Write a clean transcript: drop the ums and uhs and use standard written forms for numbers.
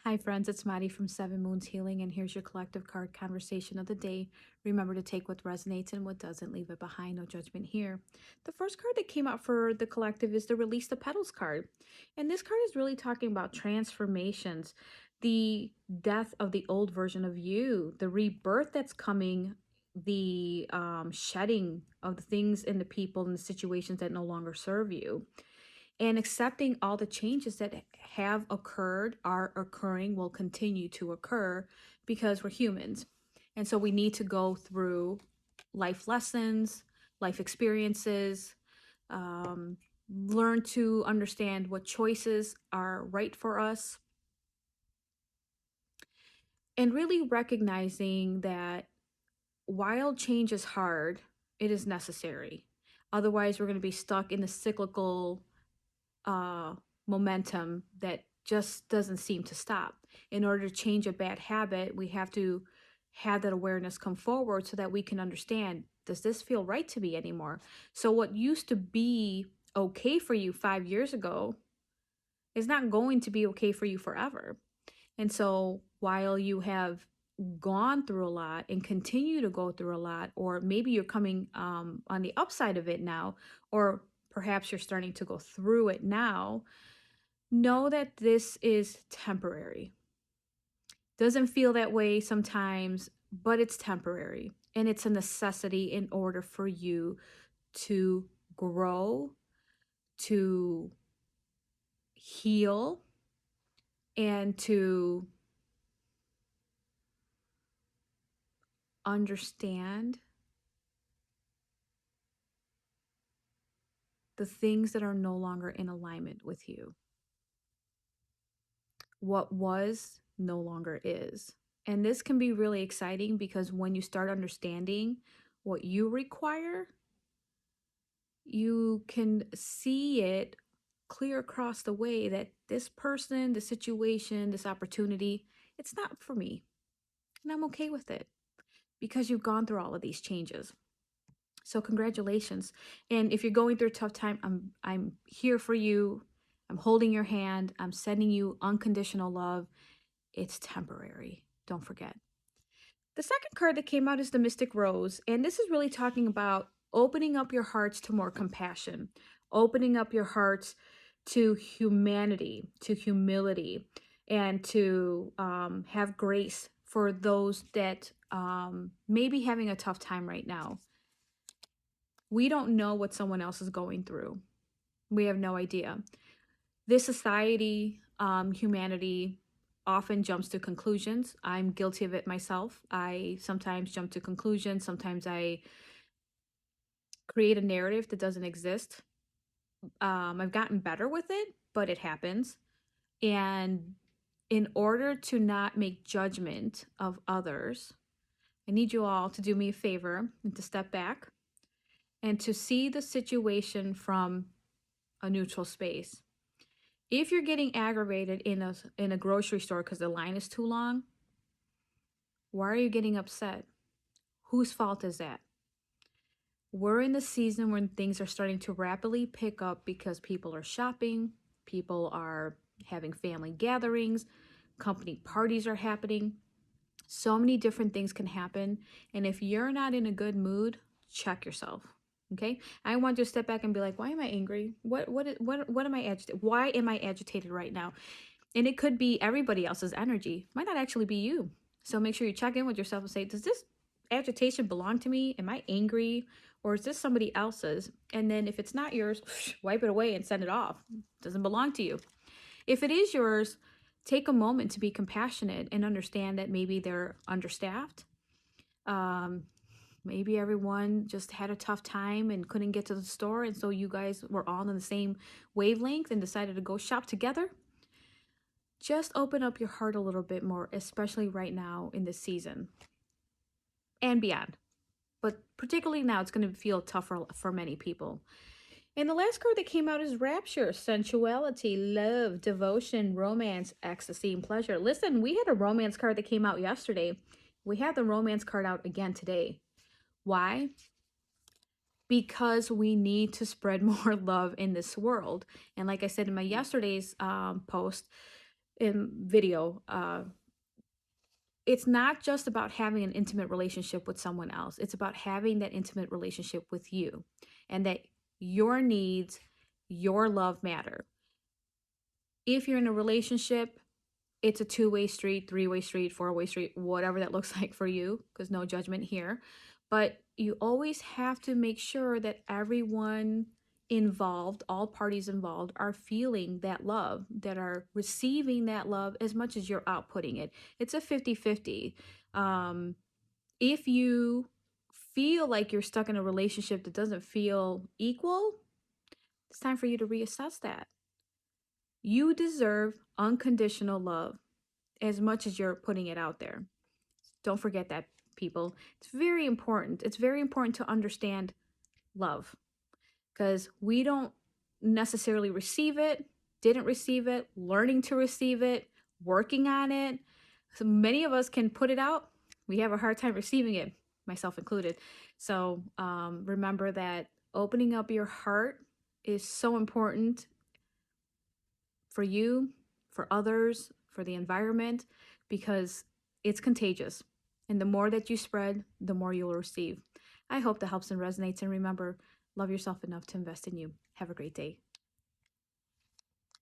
Hi, friends. It's Maddie from Seven Moons Healing, and here's your collective card conversation of the day. Remember to take what resonates and what doesn't, leave it behind. No judgment here. The first card that came out for the collective is the Release the Petals card. And this card is really talking about transformations, the death of the old version of you, the rebirth that's coming, the shedding of the things and the people and the situations that no longer serve you, and accepting all the changes that have occurred, are occurring, will continue to occur because we're humans. And so we need to go through life lessons, life experiences, learn to understand what choices are right for us, and really recognizing that while change is hard, it is necessary. Otherwise, we're going to be stuck in the cyclical uh, momentum that just doesn't seem to stop. In order to change a bad habit, we have to have that awareness come forward so that we can understand, does this feel right to me anymore? So what used to be okay for you 5 years ago is not going to be okay for you forever. And so while you have gone through a lot and continue to go through a lot, or maybe you're coming on the upside of it now, or perhaps you're starting to go through it now, know that this is temporary. Doesn't feel that way sometimes, but it's temporary. And it's a necessity in order for you to grow, to heal, and to understand the things that are no longer in alignment with you. What was no longer is. And this can be really exciting because when you start understanding what you require, you can see it clear across the way that this person, the situation, this opportunity, it's not for me. And I'm okay with it because you've gone through all of these changes. So congratulations. And if you're going through a tough time, I'm here for you. I'm holding your hand. I'm sending you unconditional love. It's temporary. Don't forget. The second card that came out is the Mystic Rose, and this is really talking about opening up your hearts to more compassion, opening up your hearts to humanity, to humility, and to have grace for those that may be having a tough time right now. We don't know what someone else is going through. We have no idea. This society, humanity, often jumps to conclusions. I'm guilty of it myself. I sometimes jump to conclusions. Sometimes I create a narrative that doesn't exist. I've gotten better with it, but it happens. And in order to not make judgment of others, I need you all to do me a favor and to step back and to see the situation from a neutral space. If you're getting aggravated in a grocery store because the line is too long, why are you getting upset? Whose fault is that? We're in the season when things are starting to rapidly pick up because people are shopping, people are having family gatherings, company parties are happening. So many different things can happen. And if you're not in a good mood, check yourself. Okay? I want you to step back and be like, why am I angry? What am I agitated? Why am I agitated right now? And it could be everybody else's energy. It might not actually be you. So make sure you check in with yourself and say, does this agitation belong to me? Am I angry? Or is this somebody else's? And then if it's not yours, wipe it away and send it off. It doesn't belong to you. If it is yours, take a moment to be compassionate and understand that maybe they're understaffed. Maybe everyone just had a tough time and couldn't get to the store. And so you guys were all on the same wavelength and decided to go shop together. Just open up your heart a little bit more, especially right now in this season and beyond. But particularly now, it's going to feel tougher for many people. And the last card that came out is Rapture, sensuality, love, devotion, romance, ecstasy, and pleasure. Listen, we had a romance card that came out yesterday. We have the romance card out again today. Why? Because we need to spread more love in this world. And like I said in my yesterday's post, in video, it's not just about having an intimate relationship with someone else. It's about having that intimate relationship with you, and that your needs, your love matter. If you're in a relationship, it's a two-way street, three-way street, four-way street, whatever that looks like for you, because no judgment here. But you always have to make sure that everyone involved, all parties involved, are feeling that love, that are receiving that love as much as you're outputting it. It's a 50-50. If you feel like you're stuck in a relationship that doesn't feel equal, it's time for you to reassess that. You deserve unconditional love as much as you're putting it out there. Don't forget that, people. It's very important. It's very important to understand love, because we don't necessarily receive it, didn't receive it, learning to receive it, working on it. So many of us can put it out. We have a hard time receiving it, myself included. So remember that opening up your heart is so important for you, for others, for the environment, because it's contagious. And the more that you spread, the more you'll receive. I hope that helps and resonates. And remember, love yourself enough to invest in you. Have a great day.